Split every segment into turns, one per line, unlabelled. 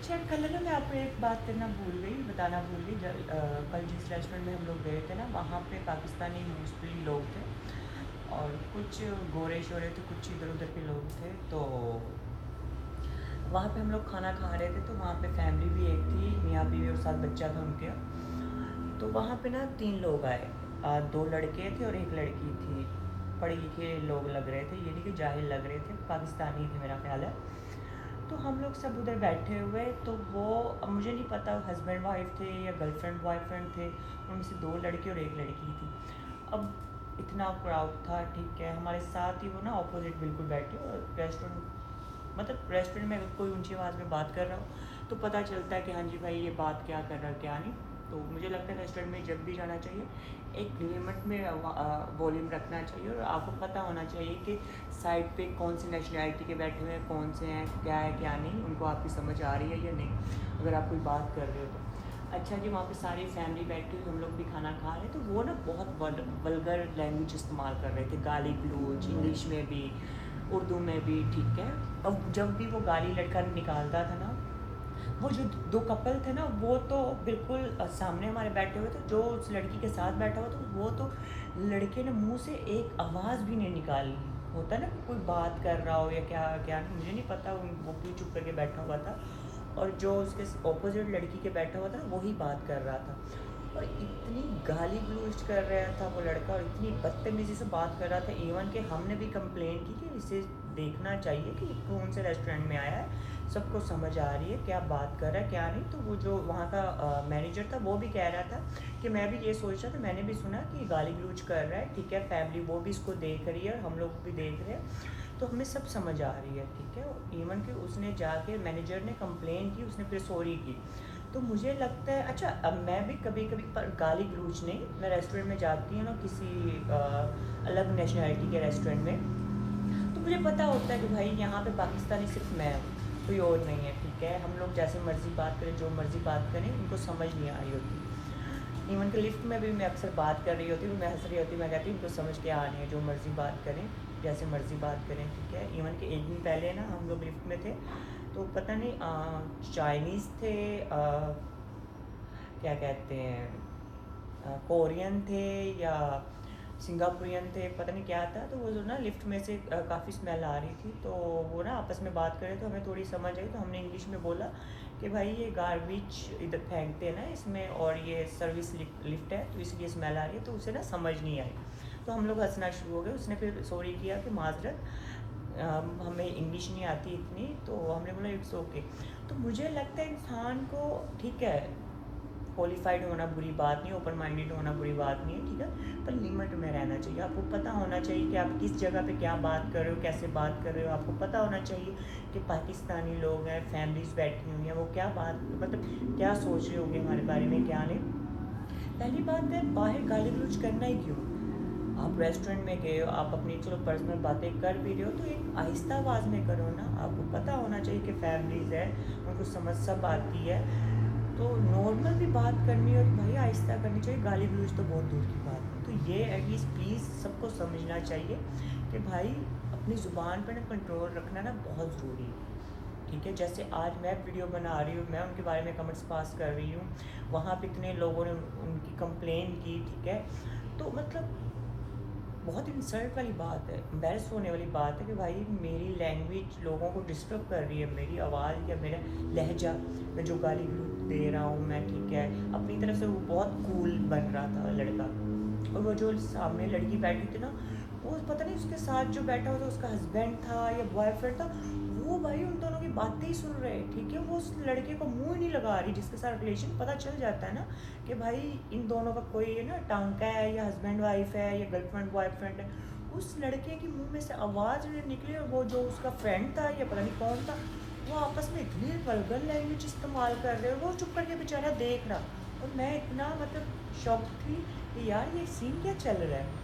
अच्छा, कल ना मैं आपको एक बात करना भूल गई, बताना भूल गई। कल जिस रेस्टोरेंट में हम लोग गए थे ना, वहाँ पे पाकिस्तानी मोस्टली लोग थे और कुछ गोरे शोरे थे, कुछ इधर उधर के लोग थे। तो वहाँ पे हम लोग खाना खा रहे थे, तो वहाँ पे फैमिली भी एक थी, मियाँ बीवी और साथ बच्चा था उनके। तो वहाँ पे ना 3 लोग आए, 2 लड़के थे और 1 लड़की थी। पढ़े लिखे लोग लग रहे थे, ये नहीं कि जाहिल लग रहे थे, पाकिस्तानी थे मेरा ख्याल है। तो हम लोग सब उधर बैठे हुए, तो वो, अब मुझे नहीं पता हस्बैंड वाइफ थे या गर्लफ्रेंड बॉयफ्रेंड थे, उनमें से 2 लड़के और 1 लड़की थी। अब इतना क्राउड था, ठीक है, हमारे साथ ही वो ना ऑपोजिट बिल्कुल बैठे, और रेस्टोरेंट, मतलब रेस्टोरेंट में अगर कोई ऊंची आवाज़ में बात कर रहा हो तो पता चलता है कि हाँ जी भाई ये बात क्या कर रहा है क्या नहीं। तो मुझे लगता है रेस्टोरेंट में जब भी जाना चाहिए एक लिमिट में वॉल्यूम रखना चाहिए, और आपको पता होना चाहिए कि साइड पे कौन सी नेशनैलिटी के बैठे हुए हैं, कौन से हैं, क्या है क्या नहीं, उनको आपकी समझ आ रही है या नहीं, अगर आप कोई बात कर रहे हो तो। अच्छा जी, वहाँ पे सारी फैमिली बैठी हुई, हम लोग भी खाना खा रहे, तो वो ना बहुत वल्गर लैंग्वेज इस्तेमाल कर रहे थे, गाली गलौज, इंग्लिश में भी उर्दू में भी, ठीक है। अब जब भी वो गाली लड़का निकालता था ना, वो जो 2 कपल थे ना, वो तो बिल्कुल सामने हमारे बैठे हुए थे, जो उस लड़की के साथ बैठा हुआ था वो तो लड़के ने मुंह से एक आवाज़ भी नहीं निकाली। होता है ना कि कोई बात कर रहा हो या क्या क्या नहीं, मुझे नहीं पता, वो भी चुप करके बैठा हुआ था, और जो उसके ऑपोजिट लड़की के बैठा हुआ था ना वही बात कर रहा था, और इतनी गाली गलौज कर रहा था वो लड़का, और इतनी बदतमीज़ी से बात कर रहा था, इवन कि हमने भी कंप्लेन की कि इसे देखना चाहिए कि कौन से रेस्टोरेंट में आया है, सबको समझ आ रही है क्या बात कर रहा है क्या नहीं। तो वो जो वहाँ का मैनेजर था वो भी कह रहा था कि मैं भी ये सोच रहा था, मैंने भी सुना कि गाली गलौज कर रहा है, ठीक है, फैमिली वो भी इसको देख रही है और हम लोग भी देख रहे हैं, तो हमें सब समझ आ रही है, ठीक है। इवन कि उसने जाके मैनेजर ने कंप्लेन की, उसने फिर सॉरी की। तो मुझे लगता है, अच्छा, अब मैं भी कभी कभी पर गाली गलौज नहीं, मैं रेस्टोरेंट में जाती हूँ ना किसी अलग नेशनैलिटी के रेस्टोरेंट में, तो मुझे पता होता है कि भाई यहाँ पे पाकिस्तानी सिर्फ मैं हूँ, कोई और नहीं है, ठीक है। हम लोग जैसे मर्ज़ी बात करें, जो मर्ज़ी बात करें, उनको समझ नहीं आ रही होती। इवन कि लिफ्ट में भी मैं अक्सर बात कर रही होती हूँ, मैं हंस रही होती हूँ, मैं कहती हूँ उनको समझ के आ नहीं है, जो मर्ज़ी बात करें, जैसे मर्ज़ी बात करें, ठीक है। इवन कि एक दिन पहले ना हम लोग लिफ्ट में थे, तो पता नहीं चाइनीज़ थे, क्या कहते हैं, कोरियन थे या सिंगापुरियन थे, पता नहीं क्या था। तो वो जो ना लिफ्ट में से काफ़ी स्मेल आ रही थी, तो वो ना आपस में बात करे, तो हमें थोड़ी समझ आई, तो हमने इंग्लिश में बोला कि भाई ये गार्बेज इधर फेंकते हैं ना इसमें, और ये सर्विस लिफ्ट है तो इसलिए स्मेल आ रही है, तो उसे ना समझ नहीं आई। तो हम लोग हंसना शुरू हो गए, उसने फिर सॉरी किया कि माजरत, हमें इंग्लिश नहीं आती इतनी, तो हमने बोला इट्स ओके। तो मुझे लगता है इंसान को, ठीक है, क्वालिफाइड होना बुरी बात नहीं, ओपन माइंडेड होना बुरी बात नहीं है, ठीक है, पर लिमिट में रहना चाहिए। आपको पता होना चाहिए कि आप किस जगह पे क्या बात कर रहे हो, कैसे बात कर रहे हो, आपको पता होना चाहिए कि पाकिस्तानी लोग हैं, फैमिलीज बैठी हुई हैं, वो क्या बात, मतलब क्या सोच रहे होंगे हमारे बारे में क्या नहीं। पहली बात है, बाहर गाली गलौज करना ही क्यों? आप रेस्टोरेंट में गए हो, आप अपनी चलो पर्सनल बातें कर भी रहे हो, तो एक आहिस्ता आवाज़ में करो ना। आपको पता होना चाहिए कि फैमिलीज़ है, उनको समझ सब आती है, तो नॉर्मल भी बात करनी हो तो भाई आहिस्ता करनी चाहिए, गाली गलौज तो बहुत दूर की बात है। तो ये एटलीस्ट प्लीज़ सबको समझना चाहिए कि भाई अपनी ज़ुबान पर ना कंट्रोल रखना ना बहुत ज़रूरी है, ठीक है। जैसे आज मैं वीडियो बना रही हूँ, मैं उनके बारे में कमेंट्स पास कर रही हूँ, वहाँ पे इतने लोगों ने उनकी कंप्लेन की, ठीक है। तो मतलब बहुत इंसल्ट वाली बात है, एम्बैरस होने वाली बात है कि भाई मेरी लैंग्वेज लोगों को डिस्टर्ब कर रही है, मेरी आवाज़ या मेरा लहजा, मैं जो गाली गलौज दे रहा हूँ मैं, ठीक है। अपनी तरफ से वो बहुत कूल बन रहा था लड़का, और वो जो सामने लड़की बैठी थी ना, वो पता नहीं उसके साथ जो बैठा हुआ था उसका हस्बैंड था या बॉयफ्रेंड था, वो भाई उन दोनों की बातें ही सुन रहे, ठीक है। वो उस लड़के को मुंह ही नहीं लगा रही, जिसके साथ रिलेशन पता चल जाता है ना कि भाई इन दोनों का कोई है ना टांका है, या हस्बैंड वाइफ है, या गर्लफ्रेंड बॉयफ्रेंड है। उस लड़के की मुंह में से आवाज़ नहीं निकली, और वो जो उसका फ्रेंड था या पता नहीं कौन था, वो आपस में इतनी वल्गर लैंग्वेज इस्तेमाल कर रहे हो, वो चुप करके बेचारा देख रहा। और मैं इतना मतलब शॉक थी कि यार ये सीन क्या चल रहा है।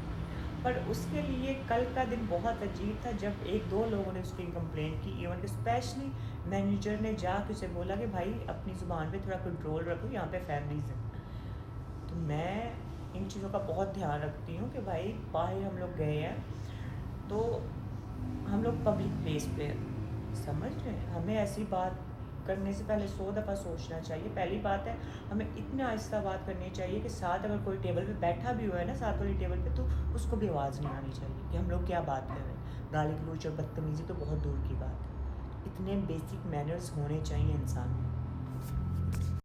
पर उसके लिए कल का दिन बहुत अजीब था, जब 1-2 लोगों ने उसकी कंप्लेन की, इवन कि स्पेशली मैनेजर ने जाके उसे बोला कि भाई अपनी ज़ुबान पे थोड़ा कंट्रोल रखो, यहाँ पे फैमिलीज़ हैं। तो मैं इन चीज़ों का बहुत ध्यान रखती हूँ कि भाई बाहर हम लोग गए हैं, तो हम लोग पब्लिक प्लेस पे, समझ रहे हैं, हमें ऐसी बात करने से पहले 100 दफ़ा सोचना चाहिए। पहली बात है, हमें इतना आहिस्ता बात करनी चाहिए कि साथ अगर कोई टेबल पे बैठा भी हुआ है ना, साथ वाली टेबल पे, तो उसको भी आवाज़ नहीं आनी चाहिए कि हम लोग क्या बात कर रहे हैं। गाली गलौज और बदतमीज़ी तो बहुत दूर की बात है। इतने बेसिक मैनर्स होने चाहिए इंसान में।